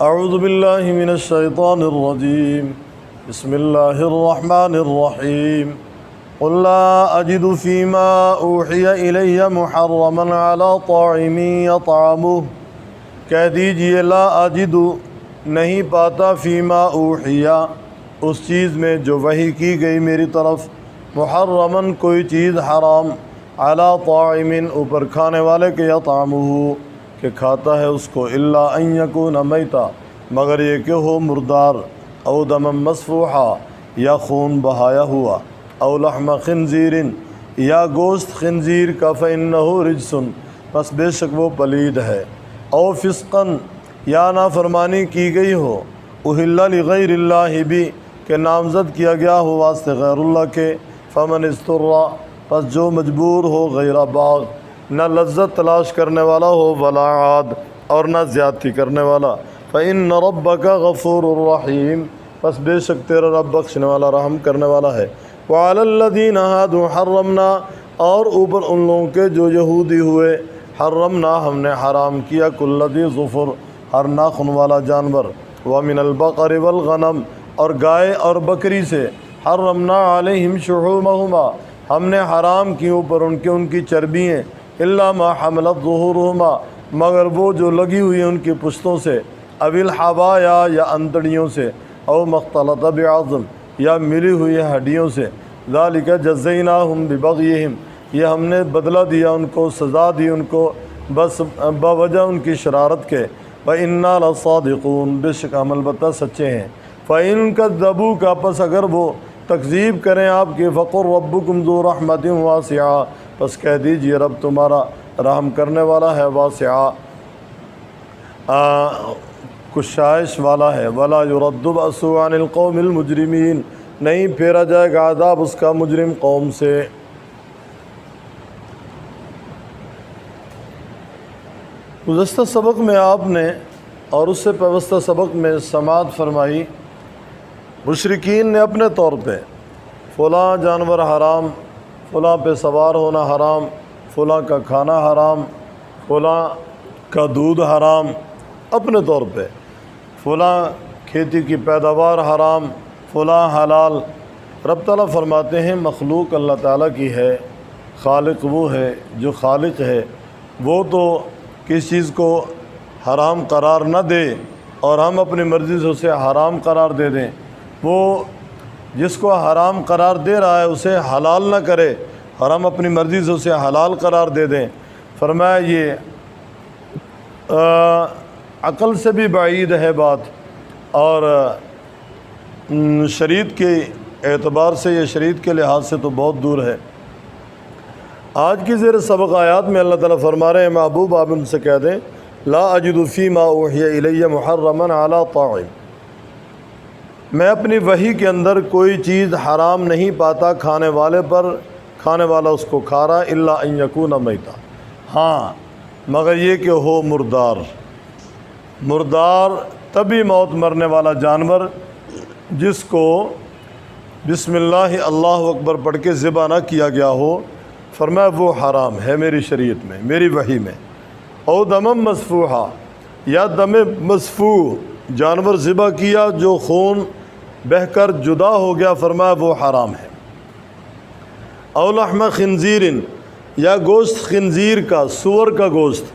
اعوذ باللہ من الشیطان الرجیم بسم اللہ الرحمن الرحیم قل لا اجد فیما اوحی الی محرما علی طاعم یطعمہ، کہہ دیجئے لا اجد، نہیں پاتا، فیما اوحی، اس چیز میں جو وحی کی گئی میری طرف، محرمن کوئی چیز حرام، علی طاعم اوپر کھانے والے کے، یطعمہ کہ کھاتا ہے اس کو، الا ان یکون میتا مگر یہ کہ ہو مردار، او دما مسفوحا یا خون بہایا ہوا، او لحم خنزیر یا گوشت خنزیر کا، فإنہ رجس پس بے شک وہ پلید ہے، او فسقا یا نافرمانی کی گئی ہو، اہل لغیر اللہ بھی کہ نامزد کیا گیا ہو واسطے غیر اللہ کے، فمن اضطر پس جو مجبور ہو، غیر باغ نہ لذت تلاش کرنے والا ہو، ولا عاد اور نہ زیادتی کرنے والا، فإن ربک غفور الرحیم پس بے شک تیرا رب بخشنے والا رحم کرنے والا ہے، وعلی الذین ہادوا حرمنا اور اوپر ان لوگوں کے جو یہودی ہوئے، حرمنا ہم نے حرام کیا، کل ذی ظفر ہر ناخن والا جانور، ومن البقر والغنم اور گائے اور بکری سے، حرمنا علیہم شحومہما ہم نے حرام کی اوپر ان کی چربییں، الا ما حملت ظہورہما مگر وہ جو لگی ہوئی ہیں ان کی پشتوں سے، او الحوایا یا انتڑیوں سے، او مختلط بعظم یا ملی ہوئی ہڈیوں سے، ذالک جزیناہم ببغیہم یہ ہم نے بدلہ دیا ان کو، سزا دی ان کو بس بوجہ ان کی شرارت کے، وَإِنَّا لَصَادِقُونَ بے شک ہم البتہ سچے ہیں، فَإِن كَذَّبُوكَ پس اگر وہ تکذیب کریں آپ کی، فَقُلْ رَبُّكُمْ ذُو رَحْمَةٍ وَاسِعَةٍ پس کہہ دیجئے رب تمہارا رحم کرنے والا ہے، واسعہ کشائش والا ہے، وَلَا يُرَدُّ بَأْسُهُ عَنِ الْقَوْمِ الْمُجْرِمِينَ نہیں پھیرا جائے گا عذاب اس کا مجرم قوم سے۔ گزشتہ سبق میں آپ نے اور اس سے پیوستہ سبق میں سماعت فرمائی، مشرکین نے اپنے طور پہ فلاں جانور حرام، فلاں پہ سوار ہونا حرام، فلاں کا کھانا حرام، فلاں کا دودھ حرام، اپنے طور پہ فلاں کھیتی کی پیداوار حرام، فلاں حلال۔ رب تعالیٰ فرماتے ہیں مخلوق اللہ تعالیٰ کی ہے، خالق وہ ہے جو خالق ہے، وہ تو کس چیز کو حرام قرار نہ دے اور ہم اپنی مرضی سے اسے حرام قرار دے دیں، وہ جس کو حرام قرار دے رہا ہے اسے حلال نہ کرے اور ہم اپنی مرضی سے اسے حلال قرار دے دیں۔ فرمایا یہ عقل سے بھی بعید ہے بات، اور شریعت کے اعتبار سے یہ شریعت کے لحاظ سے تو بہت دور ہے۔ آج کی زیر سبق آیات میں اللہ تعالیٰ فرما رہے ہیں محبوب آپ ان سے کہہ دیں لا اجد فیما اوحی الی محرما علی طاعم، میں اپنی وحی کے اندر کوئی چیز حرام نہیں پاتا کھانے والے پر، کھانے والا اس کو کھا رہا، الا ان یکون میتا ہاں مگر یہ کہ ہو مردار، مردار تبھی موت مرنے والا جانور جس کو بسم اللہ اللہ اکبر پڑھ کے ذبح نہ کیا گیا ہو، فرمایا وہ حرام ہے میری شریعت میں، میری وحی میں، او دم مسفوحا یا دم مسفوح جانور ذبح کیا جو خون بہہ کر جدا ہو گیا، فرمایا وہ حرام ہے، او لحم خنزیر یا گوشت خنزیر کا، سور کا گوشت،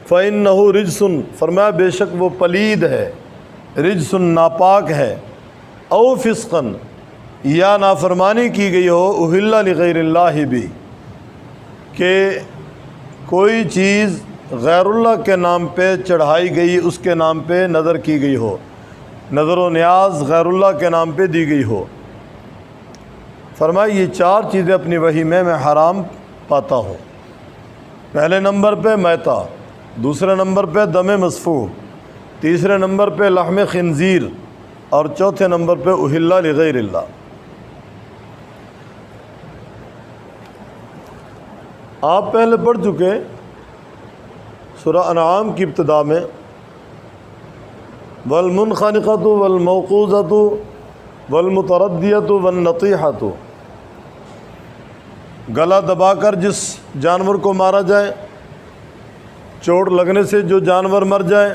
فإنہ رجس فرمایا بے شک وہ پلید ہے، رجس ناپاک ہے، او فسقا یا نافرمانی کی گئی ہو، اہل لغیر اللہ بھی کہ کوئی چیز غیر اللہ کے نام پہ چڑھائی گئی، اس کے نام پہ نظر کی گئی ہو، نظر و نیاز غیر اللہ کے نام پہ دی گئی ہو۔ فرمایا یہ چار چیزیں اپنی وحی میں حرام پاتا ہوں۔ پہلے نمبر پہ میتا، دوسرے نمبر پہ دم مسفوح، تیسرے نمبر پہ لحم خنزیر، اور چوتھے نمبر پہ اہل لغیر اللہ۔ آپ پہلے پڑھ چکے سورہ انعام کی ابتدا میں والمنخنقۃ والموقوذۃ والمتردیۃ والنطیحۃ، گلا دبا کر جس جانور کو مارا جائے، چوٹ لگنے سے جو جانور مر جائے،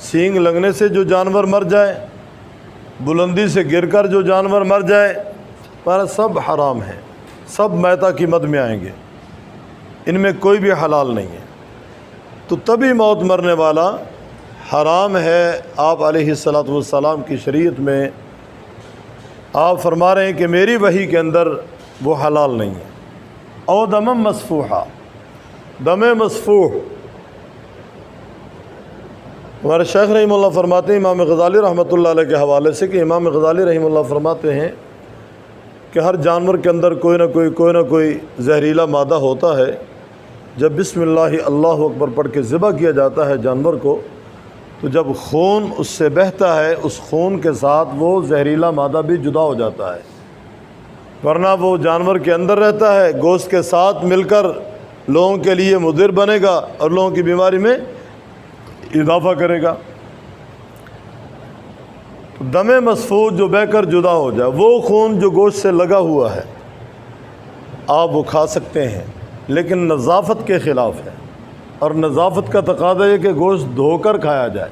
سینگ لگنے سے جو جانور مر جائے، بلندی سے گر کر جو جانور مر جائے، پر سب حرام ہیں، سب میتہ کی مد میں آئیں گے، ان میں کوئی بھی حلال نہیں ہے۔ تو تبھی موت مرنے والا حرام ہے۔ آپ علیہ الصلاۃ والسلام کی شریعت میں آپ فرما رہے ہیں کہ میری وحی کے اندر وہ حلال نہیں ہے۔ او دم مسفوحا، دم مسفوح، ہمارے شیخ رحمہ اللہ فرماتے ہیں، امام غزالی رحمۃ اللہ علیہ کے حوالے سے، کہ امام غزالی رحمہ اللہ فرماتے ہیں کہ ہر جانور کے اندر کوئی نہ کوئی زہریلا مادہ ہوتا ہے۔ جب بسم اللہ اللہ اکبر پڑھ کے ذبح کیا جاتا ہے جانور کو، تو جب خون اس سے بہتا ہے، اس خون کے ساتھ وہ زہریلا مادہ بھی جدا ہو جاتا ہے، ورنہ وہ جانور کے اندر رہتا ہے، گوشت کے ساتھ مل کر لوگوں کے لیے مضر بنے گا اور لوگوں کی بیماری میں اضافہ کرے گا۔ دم مسفوح جو بہہ کر جدا ہو جائے، وہ خون جو گوشت سے لگا ہوا ہے، آپ وہ کھا سکتے ہیں، لیکن نظافت کے خلاف ہے، اور نظافت کا تقاضا ہے کہ گوشت دھو کر کھایا جائے،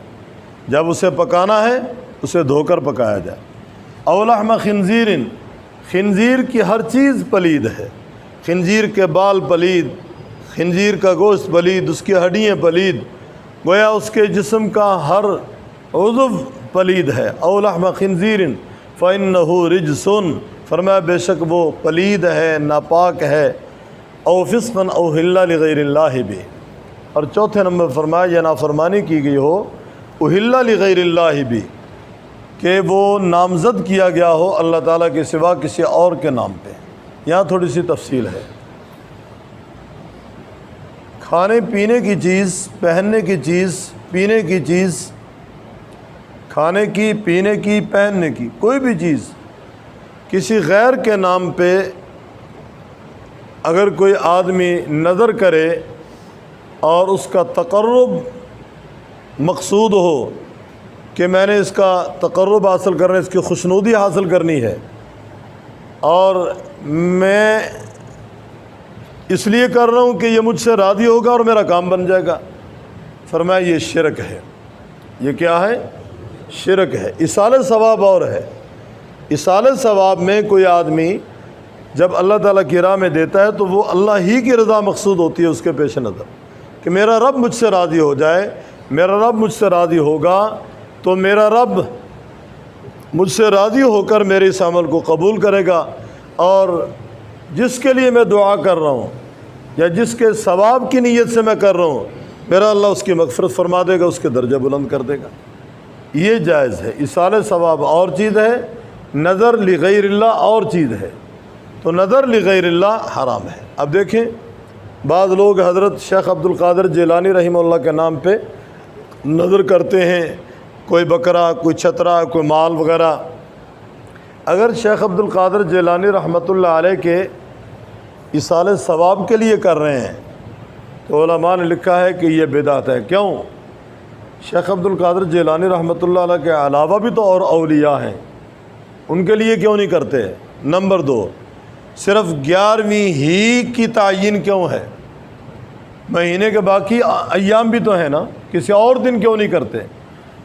جب اسے پکانا ہے اسے دھو کر پکایا جائے۔ او لحم خنزیر، خنزیر کی ہر چیز پلید ہے، خنزیر کے بال پلید، خنزیر کا گوشت پلید، اس کی ہڈیاں پلید، گویا اس کے جسم کا ہر عضو پلید ہے۔ او لحم خنزیر فإنہ رجس، فرمایا بے شک وہ پلید ہے، ناپاک ہے۔ او فسقا او اہل لغیر اللہ بھی، اور چوتھے نمبر فرمایا یہ نافرمانی کی گئی ہو اہل لغیر اللہ بھی، کہ وہ نامزد کیا گیا ہو اللہ تعالیٰ کے سوا کسی اور کے نام پہ۔ یہاں تھوڑی سی تفصیل ہے۔ کھانے پینے کی چیز، پہننے کی چیز، پینے کی چیز، کھانے کی، پینے کی، پہننے کی کوئی بھی چیز کسی غیر کے نام پہ اگر کوئی آدمی نظر کرے اور اس کا تقرب مقصود ہو کہ میں نے اس کا تقرب حاصل کرنا، اس کی خوشنودی حاصل کرنی ہے، اور میں اس لیے کر رہا ہوں کہ یہ مجھ سے راضی ہوگا اور میرا کام بن جائے گا، فرمایا یہ شرک ہے۔ یہ کیا ہے؟ شرک ہے۔ اصالہ ثواب اور ہے۔ اصالہ ثواب میں کوئی آدمی جب اللہ تعالیٰ کی راہ میں دیتا ہے تو وہ اللہ ہی کی رضا مقصود ہوتی ہے اس کے پیش نظر، کہ میرا رب مجھ سے راضی ہو جائے، میرا رب مجھ سے راضی ہوگا تو میرا رب مجھ سے راضی ہو کر میرے اس عمل کو قبول کرے گا، اور جس کے لیے میں دعا کر رہا ہوں یا جس کے ثواب کی نیت سے میں کر رہا ہوں، میرا اللہ اس کی مغفرت فرما دے گا، اس کے درجہ بلند کر دے گا۔ یہ جائز ہے۔ اصالہ ثواب اور چیز ہے، نظر لغیر اللہ اور چیز ہے، تو نظر لغیر اللہ حرام ہے۔ اب دیکھیں، بعض لوگ حضرت شیخ عبد القادر جیلانی رحمہ اللہ کے نام پہ نظر کرتے ہیں، کوئی بکرا، کوئی چھترا، کوئی مال وغیرہ۔ اگر شیخ عبد القادر جیلانی رحمۃ اللہ علیہ کے اصالہ ثواب کے لیے کر رہے ہیں تو علماء نے لکھا ہے کہ یہ بدعت ہے۔ کیوں؟ شیخ عبد القادر جیلانی رحمۃ اللہ علیہ کے علاوہ بھی تو اور اولیاء ہیں، ان کے لیے کیوں نہیں کرتے؟ نمبر 2، صرف 11ویں ہی کی تعین کیوں ہے؟ مہینے کے باقی ایام بھی تو ہیں نا، کسی اور دن کیوں نہیں کرتے؟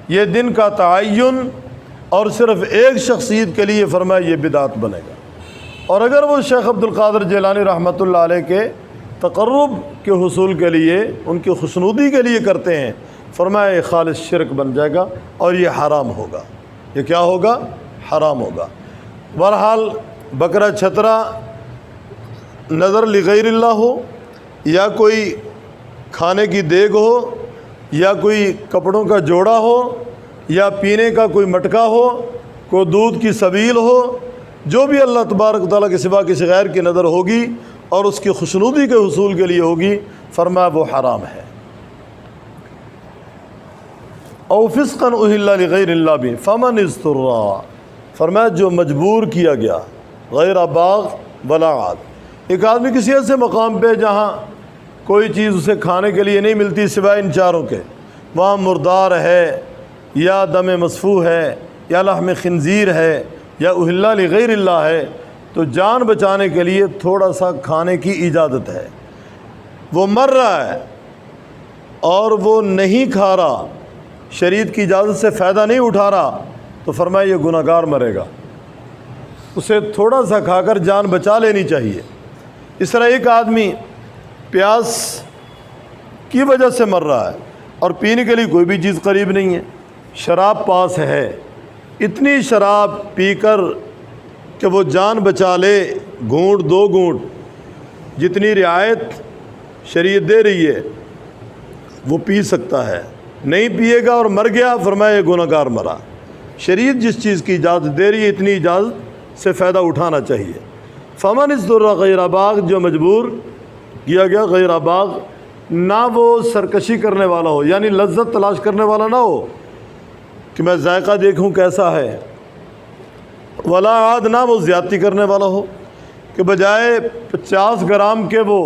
یہ دن کا تعین اور صرف ایک شخصیت کے لیے فرمایا یہ بدعت بنے گا۔ اور اگر وہ شیخ عبد القادر جیلانی رحمۃ اللہ علیہ کے تقرب کے حصول کے لیے، ان کی خوشنودی کے لیے کرتے ہیں، فرمایا یہ خالص شرک بن جائے گا اور یہ حرام ہوگا۔ یہ کیا ہوگا؟ حرام ہوگا۔ بہرحال بکرا، چھترا نظر لغیر اللہ ہو، یا کوئی کھانے کی دیگ ہو، یا کوئی کپڑوں کا جوڑا ہو، یا پینے کا کوئی مٹکا ہو، کوئی دودھ کی سبیل ہو، جو بھی اللہ تبارک و تعالیٰ کے سوا کسی غیر کی نظر ہوگی اور اس کی خوشنودی کے حصول کے لیے ہوگی، فرمایا وہ حرام ہے۔ او فسقا اہل لغیر اللہ بھی فمن اضطر، فرمایا جو مجبور کیا گیا، غیر باغ ولا عاد۔ ایک آدمی کسی ایسے مقام پہ جہاں کوئی چیز اسے کھانے کے لیے نہیں ملتی سوائے ان چاروں کے، وہاں مردار ہے، یا دم مسفوح ہے، یا لحم خنزیر ہے، یا اہل لغیر اللہ ہے، تو جان بچانے کے لیے تھوڑا سا کھانے کی اجازت ہے۔ وہ مر رہا ہے اور وہ نہیں کھا رہا، شریعت کی اجازت سے فائدہ نہیں اٹھا رہا تو فرمایا یہ گناہ گار مرے گا، اسے تھوڑا سا کھا کر جان بچا لینی چاہیے۔ اس طرح ایک آدمی پیاس کی وجہ سے مر رہا ہے اور پینے کے لیے کوئی بھی چیز قریب نہیں ہے، شراب پاس ہے، اتنی شراب پی کر کہ وہ جان بچا لے، گھونٹ دو گھونٹ جتنی رعایت شریعت دے رہی ہے وہ پی سکتا ہے، نہیں پیے گا اور مر گیا، فرمایا یہ گناہ گار مرا۔ شریعت جس چیز کی اجازت دے رہی ہے اتنی اجازت سے فائدہ اٹھانا چاہیے۔ فمن اضطر غیر باغ، جو مجبور کیا گیا غیر باغ، نہ وہ سرکشی کرنے والا ہو، یعنی لذت تلاش کرنے والا نہ ہو کہ میں ذائقہ دیکھوں کیسا ہے، ولا عاد، نہ وہ زیادتی کرنے والا ہو کہ بجائے 50 گرام کے وہ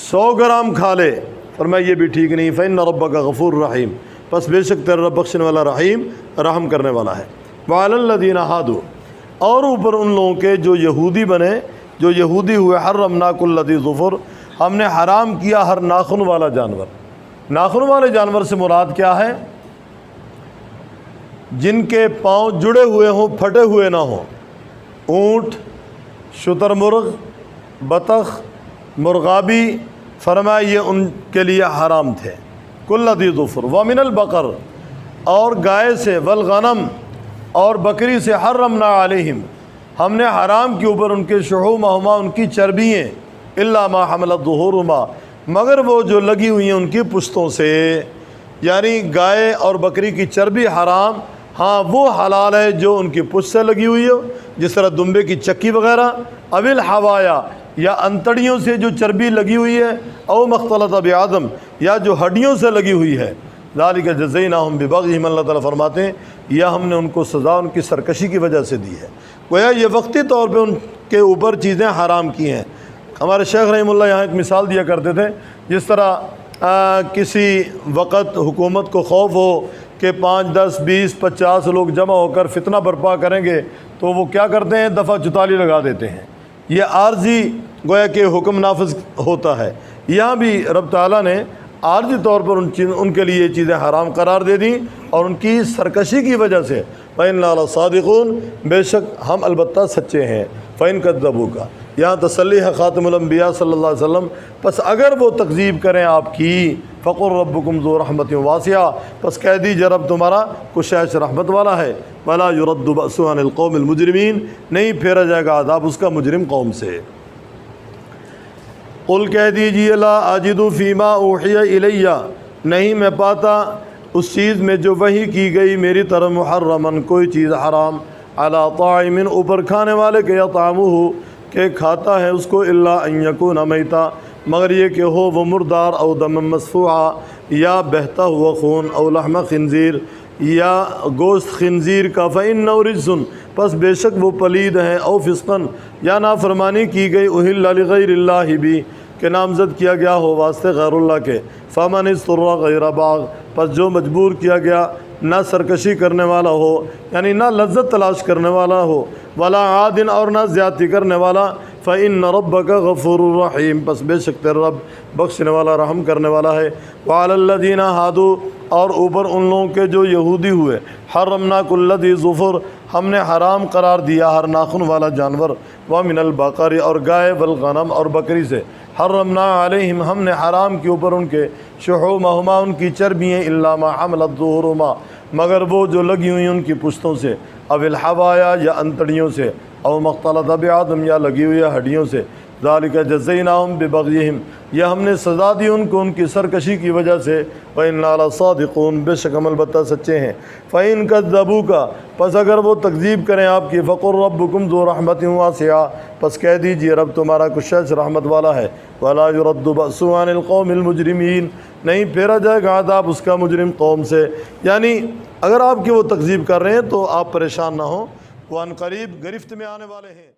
100 گرام کھا لے، فرمایا یہ بھی ٹھیک نہیں۔ فإن ربک غفور رحیم، پس بے شک تیرا رب بخشنے والا رحیم رحم کرنے والا ہے۔ وعلی الذین ہادوا، اور اوپر ان لوگوں کے جو یہودی بنے، جو یہودی ہوئے، حرمنا کل ذی ظفر، ہم نے حرام کیا ہر ناخن والا جانور۔ ناخن والے جانور سے مراد کیا ہے؟ جن کے پاؤں جڑے ہوئے ہوں، پھٹے ہوئے نہ ہوں، اونٹ، شتر مرغ، بطخ، مرغابی، فرمایا یہ ان کے لیے حرام تھے۔ کل ذی ظفر، ومن البقر، اور گائے سے، والغنم، اور بکری سے، حرمنا علیہم، ہم نے حرام کے اوپر ان کے شحومہما، ان کی چربییں، الا ما حملت ظہورہما، مگر وہ جو لگی ہوئی ہیں ان کی پشتوں سے، یعنی گائے اور بکری کی چربی حرام، ہاں وہ حلال ہے جو ان کی پشت سے لگی ہوئی ہو، جس طرح دمبے کی چکی وغیرہ، اول حوایا، یا انتڑیوں سے جو چربی لگی ہوئی ہے، او مختلط بعظم، یا جو ہڈیوں سے لگی ہوئی ہے۔ ذالک جزیناہم ببغیہم، اللہ تعالیٰ فرماتے ہیں یہ ہم نے ان کو سزا ان کی سرکشی کی وجہ سے دی ہے، گویا یہ وقتی طور پہ ان کے اوپر چیزیں حرام کی ہیں۔ ہمارے شیخ رحمہ اللہ یہاں ایک مثال دیا کرتے تھے، جس طرح کسی وقت حکومت کو خوف ہو کہ 5، 10، 20، 50 لوگ جمع ہو کر فتنہ برپا کریں گے تو وہ کیا کرتے ہیں؟ دفعہ چتالی لگا دیتے ہیں۔ یہ عارضی گویا کہ حکم نافذ ہوتا ہے۔ یہاں بھی رب تعالیٰ نے عارضی طور پر ان کے لیے یہ چیزیں حرام قرار دے دیں، اور ان کی سرکشی کی وجہ سے فَإِنَّا لَصَادِقُونَ، بے شک ہم البتہ سچے ہیں۔ فَإِن كَذَّبُوكَ، یہاں تسلی ہے خاتم الانبیاء صلی اللہ علیہ وسلم، پس اگر وہ تکذیب کریں آپ کی، فقل ربکم ذو رحمت واسعہ، پس کہہ دیجیے رب تمہارا کشائش رحمت والا ہے، ولا يرد بأسه عن القوم المجرمین، نہیں پھیرا جائے گا عذاب اس کا مجرم قوم سے۔ قل کہہ دیجیے لا اجد فیما اوحی الی، نہیں میں پاتا اس چیز میں جو وحی کی گئی میری طرف، محرمن کوئی چیز حرام، علی طاعم اوپر کھانے والے کے، یطعمہ کہ کھاتا ہے اس کو، الا ان یکون میتا مگر یہ کہ ہو وہ مردار، او دم مسفوعا یا بہتا ہوا خون، او لحم خنزیر یا گوشت خنزیر کا، فإنہ رجس پس بے شک وہ پلید ہیں، او فسقن یا نافرمانی کی گئی، اہل لغیر اللہ بھی کہ نامزد کیا گیا ہو واسطے غیر اللہ کے، فمن اضطر غیر باغ پس جو مجبور کیا گیا نہ سرکشی کرنے والا ہو، یعنی نہ لذت تلاش کرنے والا ہو، ولا عادن اور نہ زیادتی کرنے والا، فإن ربک غفور الرحیم پس بے شک تیرا رب بخشنے والا رحم کرنے والا ہے۔ وعلی الذین ہادوا اور اوپر ان لوگوں کے جو یہودی ہوئے، حرمنا کل ذی ظفر ہم نے حرام قرار دیا ہر ناخن والا جانور، ومن البقر اور گائے، والغنم اور بکری سے، حرمنا علیہم ہم نے حرام کے اوپر ان کے، شحومہما ان کی چربییں، الا ما حملت ظہورہما مگر وہ جو لگی ہوئی ان کی پشتوں سے، او الحوایا یا انتڑیوں سے، او مختلط بعظم یا لگی ہوئی ہڈیوں سے، ذالک جزیناہم ببغیہم یہ ہم نے سزا دی ان کو ان کی سرکشی کی وجہ سے، وإنا لصادقون بے شک ہم البتہ سچے ہیں۔ فإن كذبوک پس اگر وہ تکذیب کریں آپ کی، فقل ربکم ذو رحمت واسعہ پس کہہ دیجیے رب تمہارا کشش رحمت والا ہے، ولا يرد بأسه عن القوم المجرمین نہیں پھیرا جائے گا عذاب اس کا مجرم قوم سے، یعنی اگر آپ کی وہ تکذیب کر رہے ہیں تو آپ پریشان نہ ہوں، وہ عنقریب گرفت میں آنے والے ہیں۔